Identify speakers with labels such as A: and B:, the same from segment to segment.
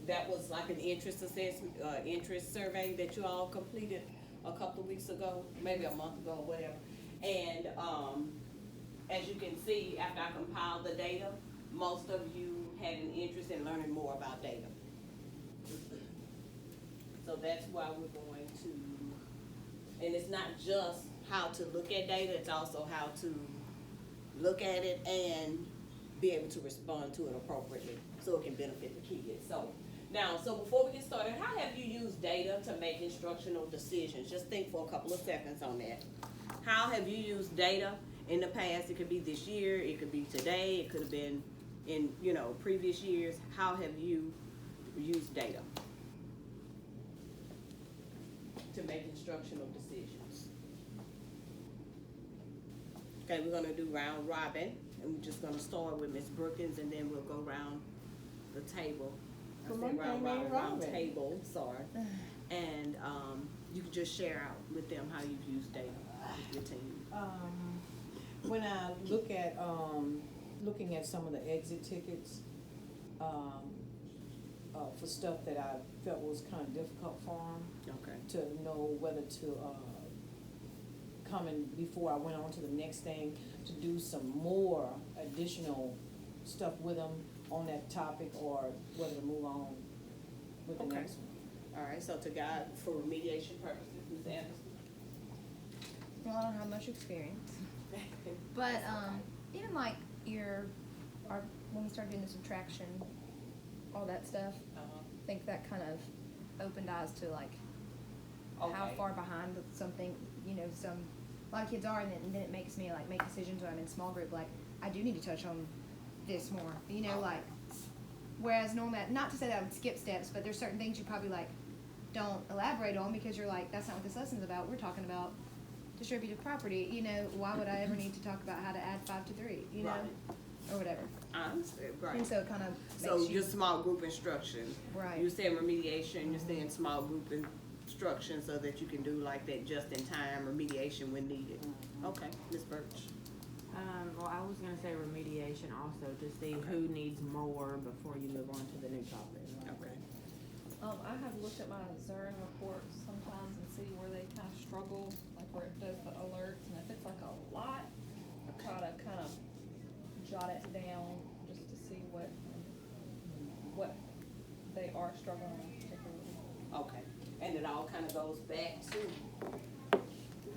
A: that was like an interest assessment, interest survey that you all completed a couple of weeks ago, maybe a month ago, whatever. And as you can see, after I compiled the data, most of you had an interest in learning more about data. So that's why we're going to, and it's not just how to look at data, it's also how to look at it and be able to respond to it appropriately so it can benefit the kids. So now, so before we get started, how have you used data to make instructional decisions? Just think for a couple of seconds on that. How have you used data in the past? It could be this year, it could be today, it could have been in, you know, previous years. How have you used data to make instructional decisions? Okay, we're gonna do round robin, and we're just gonna start with Ms. Brookins, and then we'll go round the table. I said round table, sorry. And you can just share out with them how you've used data with your team.
B: When I look at looking at some of the exit tickets for stuff that I felt was kind of difficult for them,
A: Okay.
B: to know whether to come in before I went on to the next thing, to do some more additional stuff with them on that topic, or whether to move on with the
A: Okay.
B: next one.
A: All right, so to guide for remediation purposes, Ms. Anderson.
C: Well, I don't have much experience, but even like when we started doing the subtraction, all that stuff, I think that kind of opened eyes to like how
A: Okay.
C: far behind with something, you know, a lot of kids are, and then it makes me like make decisions when I'm in small group, like I do need to touch on this more, you know, like, whereas normally, not to say that I would skip steps, but there's certain things you probably like don't elaborate on because you're like, that's not what this lesson's about, we're talking about distributed property, you know, why would I ever need to talk about how to add 5 to 3, you know,
A: Right.
C: or whatever.
A: I understand, right.
C: And so it kind of
A: So
C: makes you,
A: your small group instruction.
C: Right.
A: You're saying remediation, you're saying small group instruction so that you can do like that just in time remediation when needed. Okay, Ms. Birch.
D: Well, I was gonna say remediation also to see who needs more before you move on to the new topic.
A: Okay.
E: I have looked at my Zern reports sometimes and see where they kind of struggle, like where it does the alerts, and if it's like a lot, I try to kind of jot it down just to see what they are struggling with particularly.
A: Okay, and it all kind of goes back to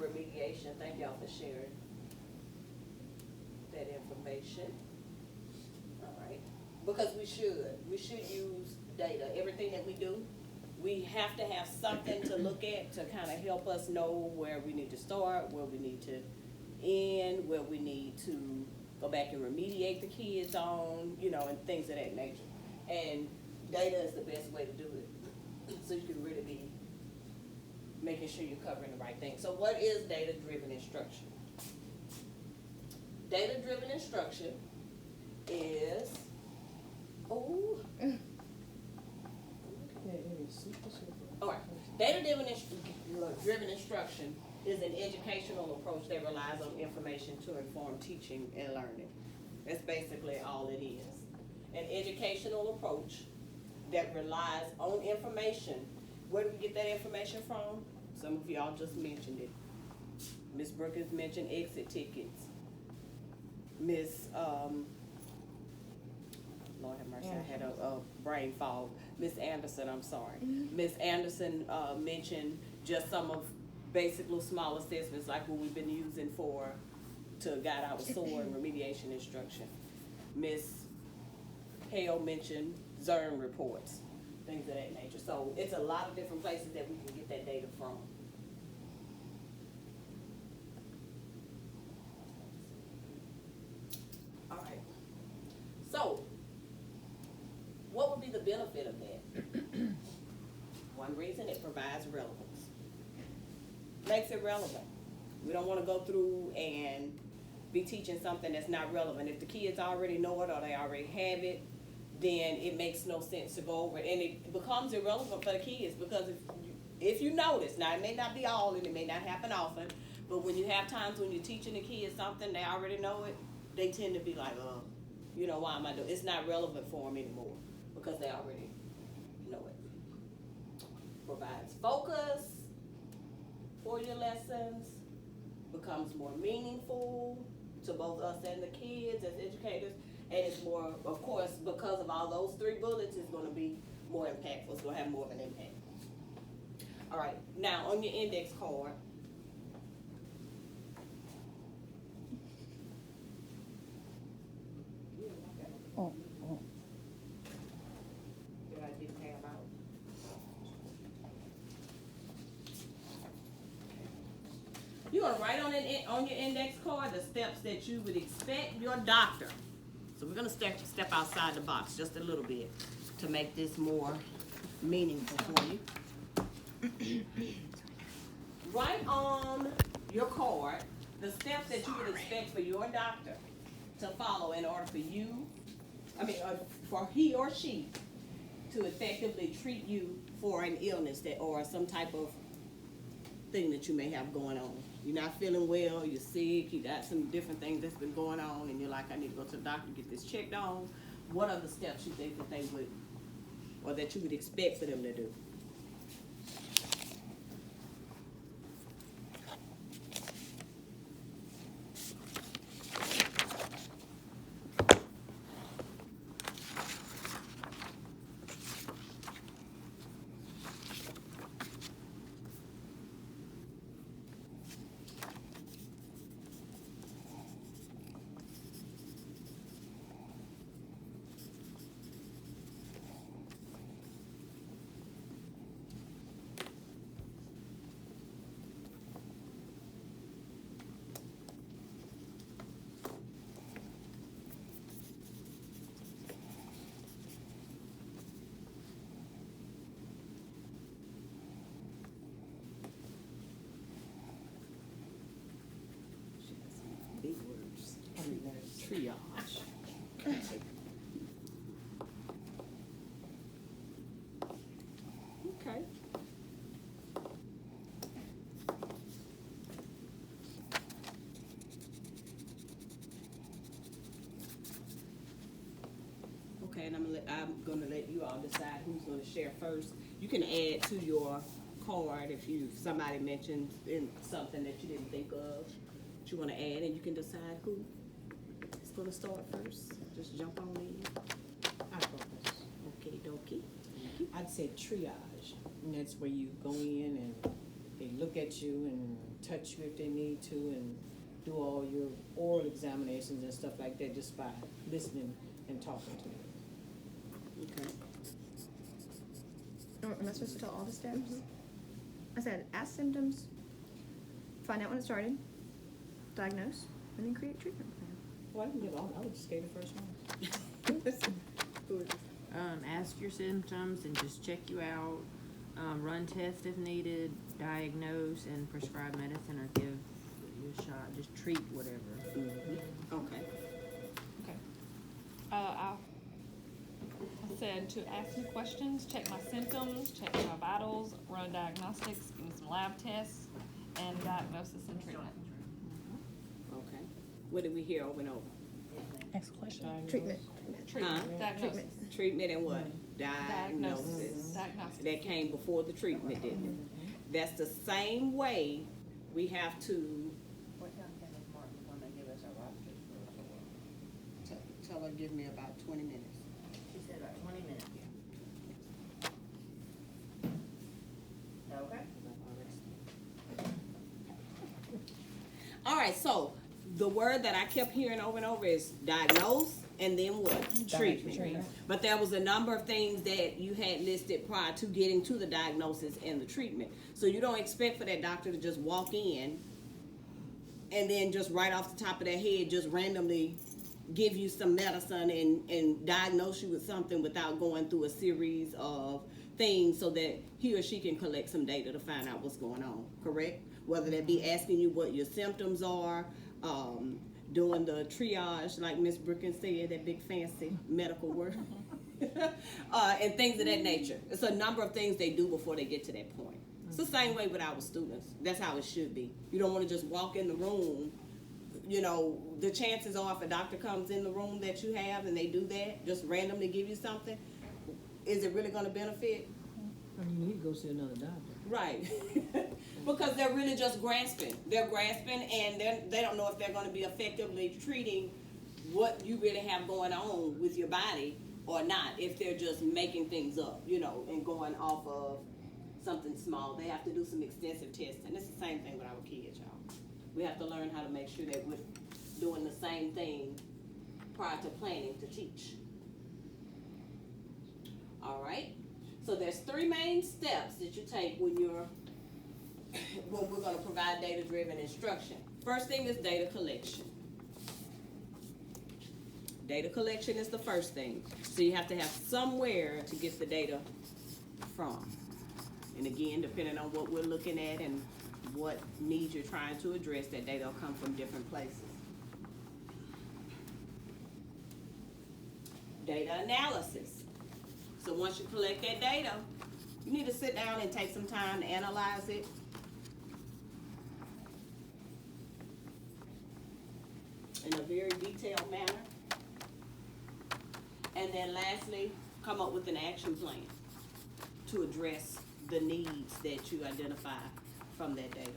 A: remediation. Thank y'all for sharing that information. All right, because we should use data. Everything that we do, we have to have something to look at to kind of help us know where we need to start, where we need to end, where we need to go back and remediate the kids on, you know, and things of that nature. And data is the best way to do it, so you can really be making sure you're covering the right thing. So what is data-driven instruction? Data-driven instruction is,
B: Yeah, it is super.
A: all right. Data-driven instruction is an educational approach that relies on information to inform teaching and learning. That's basically all it is. An educational approach that relies on information. Where do we get that information from? Some of y'all just mentioned it. Ms. Brookins mentioned exit tickets. Ms. Lord have mercy, I had a brain fog. Miss Anderson, I'm sorry. Miss Anderson mentioned just some of basic little small assessments like what we've been using to guide our SOAR and remediation instruction. Miss Hale mentioned Zern reports, things of that nature. So it's a lot of different places that we can get that data from. All right. So, what would be the benefit of that? One reason, it provides relevance. Makes it relevant. We don't want to go through and be teaching something that's not relevant. If the kids already know it or they already have it, then it makes no sense to go over it. And it becomes irrelevant for the kids because if you notice, now it may not be all and it may not happen often, but when you have times when you're teaching the kids something, they already know it, they tend to be like, you know, why am I doing it? It's not relevant for them anymore because they already provides focus for your lessons, becomes more meaningful to both us and the kids as educators, and it's more, of course, because of all those 3 bullets, it's gonna be more impactful, it's gonna have more of an impact. All right, now on your index card, that I didn't have out. You're gonna write on your index card the steps that you would expect your doctor. So we're gonna step outside the box just a little bit to make this more meaningful for you. Write on your card the steps that you would expect for your doctor to follow in order for he or she to effectively treat you for an illness or some type of thing that you may have going on. You're not feeling well, you're sick, you got some different things that's been going on, and you're like, I need to go to the doctor and get this checked on. What are the steps you think that they would, or that you would expect for them to do? Big words. Triage. Okay. Okay, and I'm gonna let you all decide who's gonna share first. You can add to your card if somebody mentioned something that you didn't think of that you want to add, and you can decide who is gonna start first. Just jump on in.
B: I'll go first.
A: Okay, dokie.
B: I'd say triage, and that's where you go in and they look at you and touch you if they need to, and do all your oral examinations and stuff like that just by listening and talking to you.
A: Okay.
C: Oh, am I supposed to tell all the steps? I said, ask symptoms, find out when it started, diagnose, and then create treatment plan.
B: Well, I can give all, I would just gave the first one.
D: Ask your symptoms and just check you out. Run tests if needed, diagnose and prescribe medicine or give you a shot. Just treat whatever.
A: Mm-hmm. Okay.
E: Okay. I said to ask me questions, check my symptoms, check my vitals, run diagnostics, give me some lab tests, and diagnosis and treatment.
A: Okay. What did we hear over and over?
B: Next question.
C: Treatment.
E: Treatment. Diagnosis.
A: Treatment and what? Diagnosis.
E: Diagnosis.
A: That came before the treatment, didn't it? That's the same way we have to.
D: What time can Martin come and give us our roster?
A: Tell her, give me about 20 minutes.
D: She said about 20 minutes. Okay.
A: All right, so the word that I kept hearing over and over is diagnose and then what? Treatment. But there was a number of things that you had listed prior to getting to the diagnosis and the treatment. So you don't expect for that doctor to just walk in and then just right off the top of their head just randomly give you some medicine and diagnose you with something without going through a series of things so that he or she can collect some data to find out what's going on, correct? Whether that be asking you what your symptoms are, doing the triage, like Miss Brookins said, that big fancy medical word, and things of that nature. It's a number of things they do before they get to that point. It's the same way with our students. That's how it should be. You don't want to just walk in the room. You know, the chances are if a doctor comes in the room that you have and they do that, just randomly give you something, is it really going to benefit?
B: You need to go see another doctor.
A: Right. Because they're really just grasping. They're grasping and they don't know if they're going to be effectively treating what you really have going on with your body or not, if they're just making things up, you know, and going off of something small. They have to do some extensive testing. It's the same thing with our kids, y'all. We have to learn how to make sure that we're doing the same thing prior to planning to teach. All right? So there's 3 main steps that you take when we're going to provide data-driven instruction. First thing is data collection. Data collection is the first thing. So you have to have somewhere to get the data from. And again, depending on what we're looking at and what needs you're trying to address, that data will come from different places. Data analysis. So once you collect that data, you need to sit down and take some time to analyze it. In a very detailed manner. And then lastly, come up with an action plan to address the needs that you identify from that data.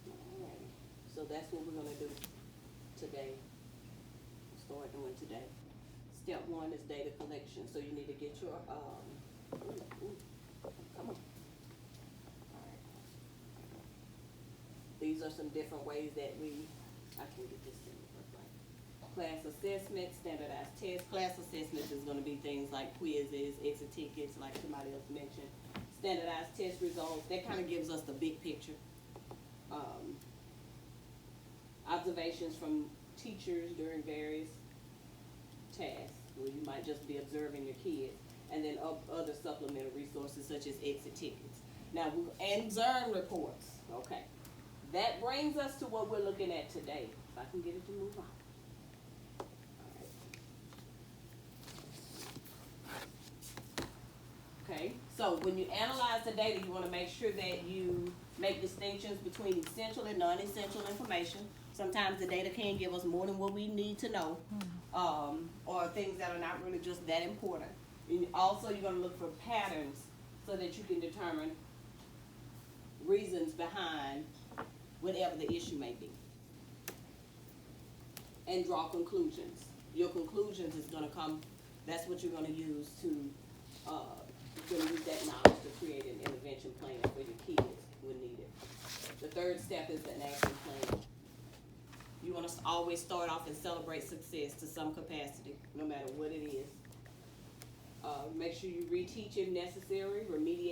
A: Alright, so that's what we're gonna do today. Start doing today. Step 1 is data collection. So you need to get your come on. These are some different ways that I can get this thing to work right. Class assessment, standardized tests. Class assessments is going to be things like quizzes, exit tickets, like somebody else mentioned. Standardized test results, that kind of gives us the big picture. Observations from teachers during various tasks, where you might just be observing your kids. And then other supplemental resources such as exit tickets. Now, and Zern reports, okay. That brings us to what we're looking at today. If I can get it to move on. All right. Okay, so when you analyze the data, you want to make sure that you make distinctions between essential and non-essential information. Sometimes the data can give us more than what we need to know, or things that are not really just that important. And also, you're going to look for patterns so that you can determine reasons behind whatever the issue may be, and draw conclusions. Your conclusions is going to come, that's what you're going to use to, you're going to use that knowledge to create an intervention plan for your kids when needed. The third step is an action plan. You want to always start off and celebrate success to some capacity, no matter what it is. Make sure you reteach if necessary, remediate